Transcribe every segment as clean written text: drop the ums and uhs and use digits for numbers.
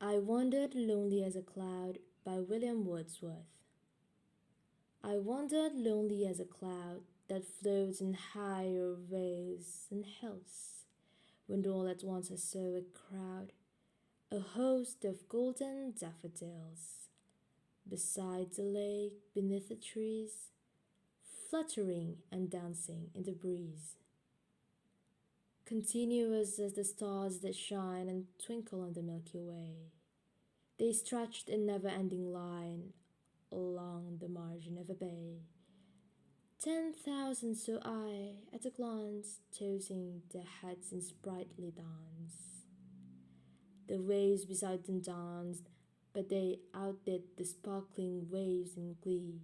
I Wandered Lonely as a Cloud by William Wordsworth. I wandered lonely as a cloud that floats in higher vales and hills, when all at once I saw a crowd, a host of golden daffodils, beside the lake, beneath the trees, fluttering and dancing in the breeze. Continuous as the stars that shine and twinkle on the Milky Way, they stretched in never-ending line along the margin of a bay. 10,000 saw I at a glance, tossing their heads in sprightly dance. The waves beside them danced, but they outdid the sparkling waves in glee.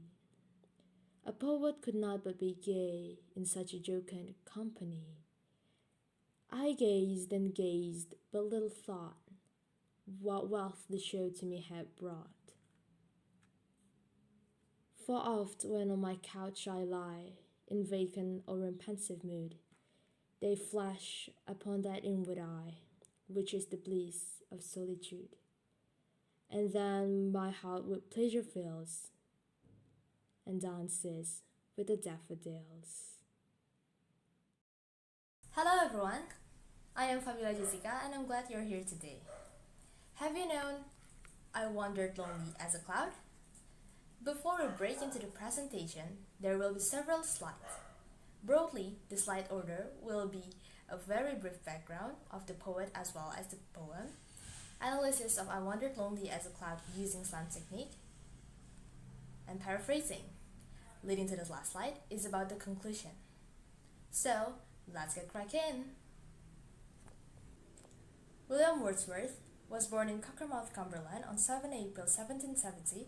A poet could not but be gay in such a jocund company. I gazed and gazed, but little thought what wealth the show to me had brought. For oft when on my couch I lie, in vacant or in pensive mood, they flash upon that inward eye, which is the bliss of solitude. And then my heart with pleasure fills, and dances with the daffodils. Hello everyone, I am Fabiola Jessica and I'm glad you're here today. Have you known I wandered lonely as a cloud? Before we break into the presentation, there will be several slides. Broadly, the slide order will be a very brief background of the poet as well as the poem, analysis of I wandered lonely as a cloud using slam technique, and paraphrasing. Leading to the last slide is about the conclusion. So, let's get cracking! William Wordsworth was born in Cockermouth, Cumberland on 7 April 1770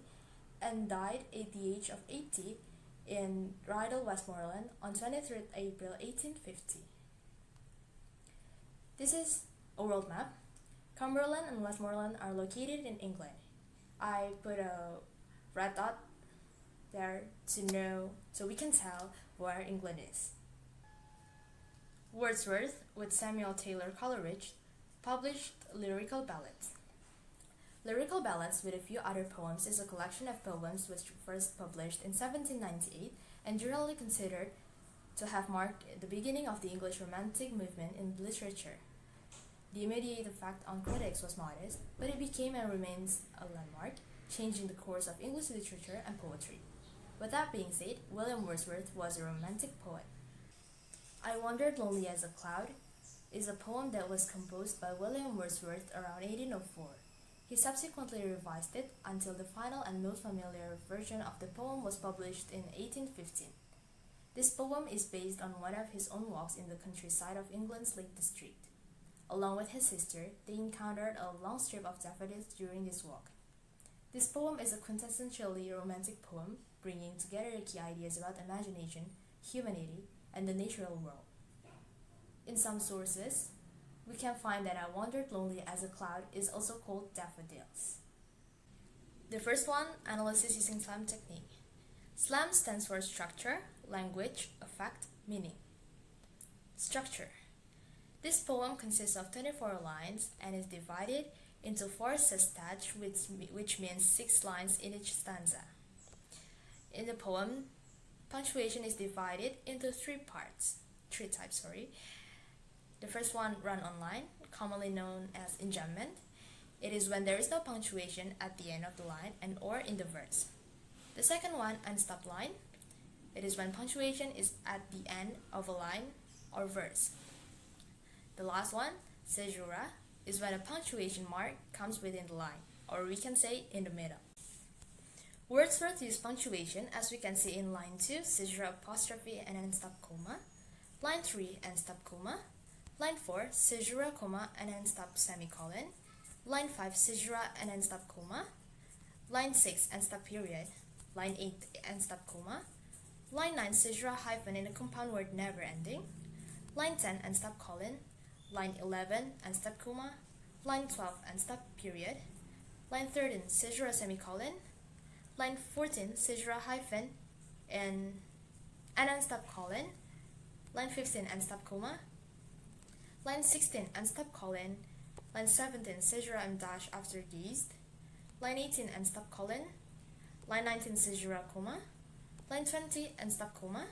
and died at the age of 80 in Rydal, Westmoreland on 23 April 1850. This is a world map. Cumberland and Westmoreland are located in England. I put a red dot there to know so we can tell where England is. Wordsworth, with Samuel Taylor Coleridge, published Lyrical Ballads. Lyrical Ballads, with a few other poems, is a collection of poems which first published in 1798 and generally considered to have marked the beginning of the English Romantic movement in literature. The immediate effect on critics was modest, but it became and remains a landmark, changing the course of English literature and poetry. With that being said, William Wordsworth was a romantic poet. I Wandered Lonely as a Cloud is a poem that was composed by William Wordsworth around 1804. He subsequently revised it until the final and most familiar version of the poem was published in 1815. This poem is based on one of his own walks in the countryside of England's Lake District. Along with his sister, they encountered a long strip of daffodils during this walk. This poem is a quintessentially romantic poem, bringing together the key ideas about imagination, humanity, and the natural world. In some sources, we can find that I Wandered Lonely as a Cloud is also called Daffodils. The first one, analysis using SLAM technique. SLAM stands for structure, language, effect, meaning. Structure. This poem consists of 24 lines and is divided into 4 sestats, which means 6 lines in each stanza. In the poem, punctuation is divided into 3 types. The first one, run on line, commonly known as enjambment. It is when there is no punctuation at the end of the line and or in the verse. The second one, unstopped line. It is when punctuation is at the end of a line or verse. The last one, caesura, is when a punctuation mark comes within the line, or we can say in the middle. Wordsworth used punctuation as we can see in line 2, caesura apostrophe and then stop comma, line 3 and stop comma, line 4, caesura comma and then stop semicolon, line 5, caesura and then stop comma, line 6 and stop period, line 8 and stop comma, line 9, caesura hyphen in a compound word never ending, line 10 and stop colon, line 11 and stop comma, line 12 and stop period, line 13, caesura semicolon, line 14, caesura hyphen and then stop colon, line 15 and stop comma, line 16 and stop colon, Line 17, caesura and dash after gazed. Line 18 and stop colon. Line 19, caesura comma. Line 20 and stop comma.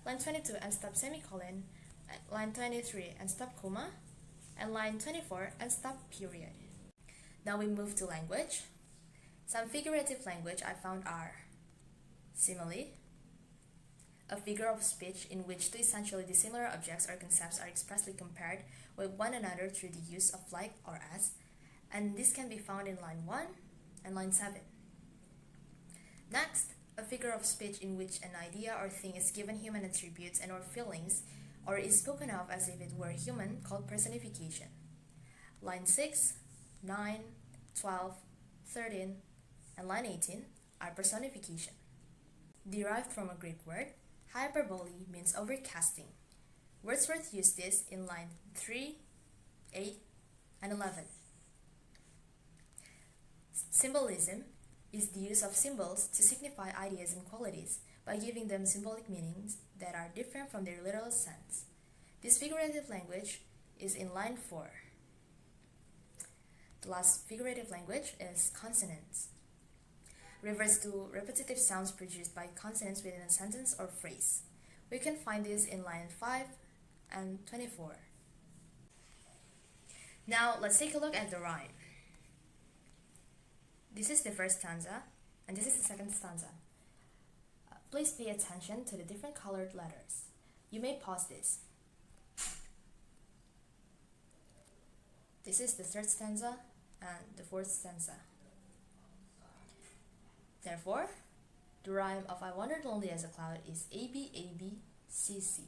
Line 22 and stop semicolon. Line 23 and stop comma. And line 24 and stop period. Now we move to language. Some figurative language I found are simile, a figure of speech in which two essentially dissimilar objects or concepts are expressly compared with one another through the use of like or as, and this can be found in line 1 and line 7. Next, a figure of speech in which an idea or thing is given human attributes and or feelings, or is spoken of as if it were human, called personification. Line 6, 9, 12, 13, and line 18 are personification. Derived from a Greek word, hyperbole means overcasting. Wordsworth used this in line 3, 8, and 11. Symbolism is the use of symbols to signify ideas and qualities by giving them symbolic meanings that are different from their literal sense. This figurative language is in line 4. The last figurative language is consonants. Refers to repetitive sounds produced by consonants within a sentence or phrase. We can find this in line 5 and 24. Now let's take a look at the rhyme. This is the first stanza, and this is the second stanza. Please pay attention to the different colored letters. You may pause this. This is the third stanza and the fourth stanza. Therefore, the rhyme of I wandered lonely as a cloud is AB, AB, CC.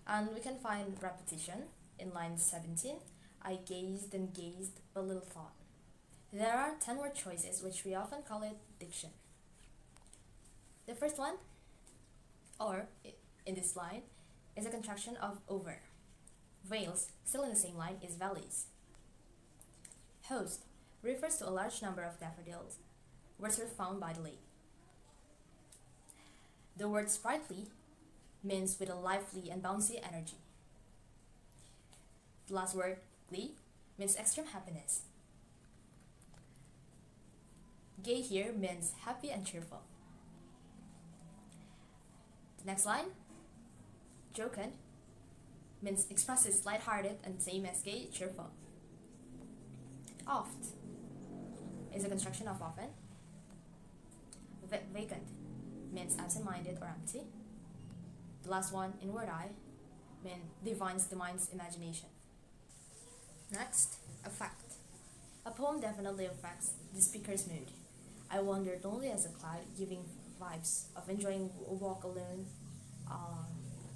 And we can find repetition in line 17. I gazed and gazed, but little thought. There are 10 word choices, which we often call it diction. The first one, or in this line, is a contraction of over. Vales, still in the same line, is valleys. Host refers to a large number of daffodils. Wordsworth found by the lake. The word sprightly means with a lively and bouncy energy. The last word, glee, means extreme happiness. Gay here means happy and cheerful. The next line, jocund, means expresses light-hearted and same as gay, cheerful. Oft is a construction of often. Vacant means absent-minded or empty. The last one, inward eye, defines the mind's imagination. Next, affect. A poem definitely affects the speaker's mood. I wandered lonely as a cloud, giving vibes of enjoying a walk alone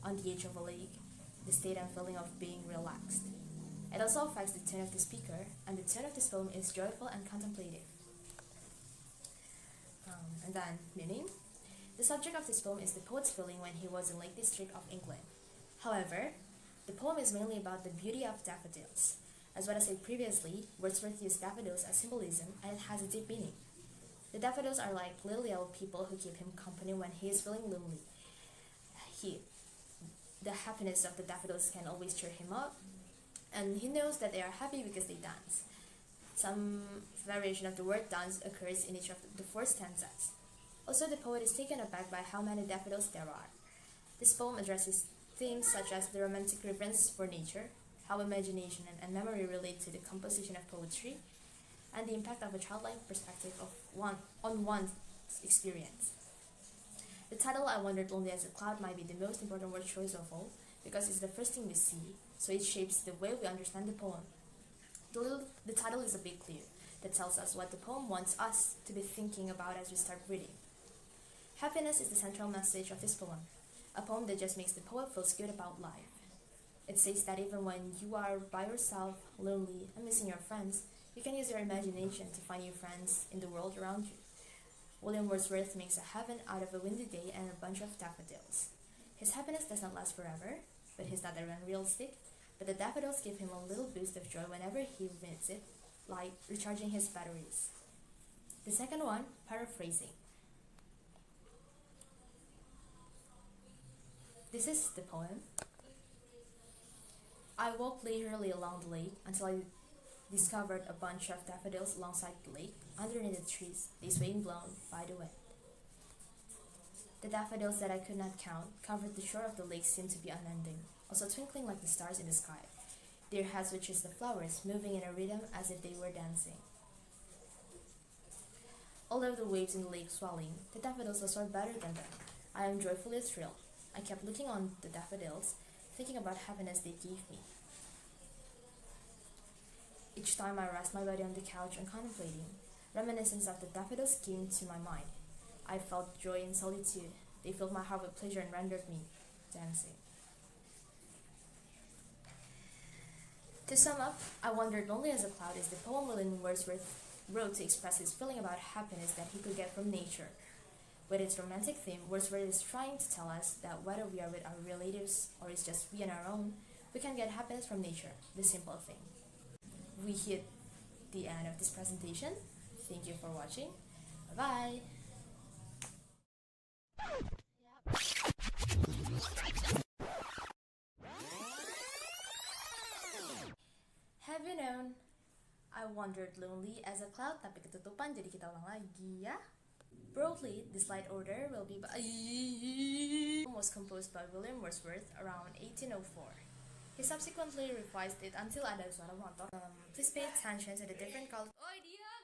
on the edge of a lake, the state and feeling of being relaxed. It also affects the tone of the speaker, and the tone of this poem is joyful and contemplative. And then, meaning. The subject of this poem is the poet's feeling when he was in Lake District of England. However, the poem is mainly about the beauty of daffodils. As what I said previously, Wordsworth used daffodils as symbolism, and it has a deep meaning. The daffodils are like little yellow people who keep him company when he is feeling lonely. The happiness of the daffodils can always cheer him up, and he knows that they are happy because they dance. Some variation of the word dance occurs in each of the four stanzas. Also, the poet is taken aback by how many daffodils there are. This poem addresses themes such as the romantic reverence for nature, how imagination and memory relate to the composition of poetry, and the impact of a childlike perspective on one's experience. The title I Wandered Lonely as a Cloud might be the most important word choice of all, because it's the first thing we see, so it shapes the way we understand the poem. The title is a big clue that tells us what the poem wants us to be thinking about as we start reading. Happiness is the central message of this poem, a poem that just makes the poet feel good about life. It says that even when you are by yourself, lonely, and missing your friends, you can use your imagination to find new friends in the world around you. William Wordsworth makes a heaven out of a windy day and a bunch of daffodils. His happiness does not last forever, but he's not unrealistic, but the daffodils give him a little boost of joy whenever he reads it, like recharging his batteries. The second one, paraphrasing. This is the poem. I walked leisurely along the lake until I discovered a bunch of daffodils alongside the lake. Underneath the trees, they swaying blown by the wind. The daffodils that I could not count covered the shore of the lake seemed to be unending, also twinkling like the stars in the sky, their heads which is the flowers moving in a rhythm as if they were dancing. Although the waves in the lake swelling, the daffodils were better than them. I am joyfully thrilled. I kept looking on the daffodils, thinking about happiness they gave me. Each time I rest my body on the couch and contemplating, reminiscences of the daffodils came to my mind. I felt joy and solitude. They filled my heart with pleasure and rendered me dancing. To sum up, I wandered lonely as a cloud is the poem William Wordsworth wrote to express his feeling about happiness that he could get from nature. With its romantic theme, Wordsworth is trying to tell us that whether we are with our relatives or it's just we on our own, we can get happiness from nature, the simple thing. We hit the end of this presentation. Thank you for watching. Bye-bye. Have you known? I wandered lonely as a cloud tapi ketutupan, jadi kita ulang lagi ya. Broadly, the slide order will be was composed by William Wordsworth around 1804. He subsequently revised it until ada suara motor. Please pay attention to the different colors. Oi, diam!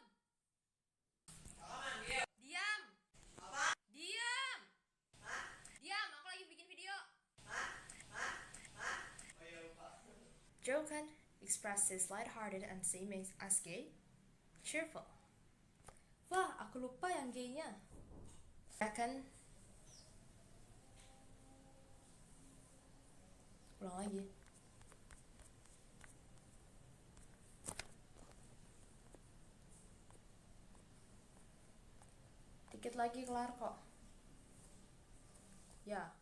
Diam! Diam! Diam! Aku lagi bikin video. Jokan expresses light-hearted and same as gay, cheerful. Wah, aku lupa yang gay-nya. Akan ulang lagi. Dikit lagi kelar kok. Ya.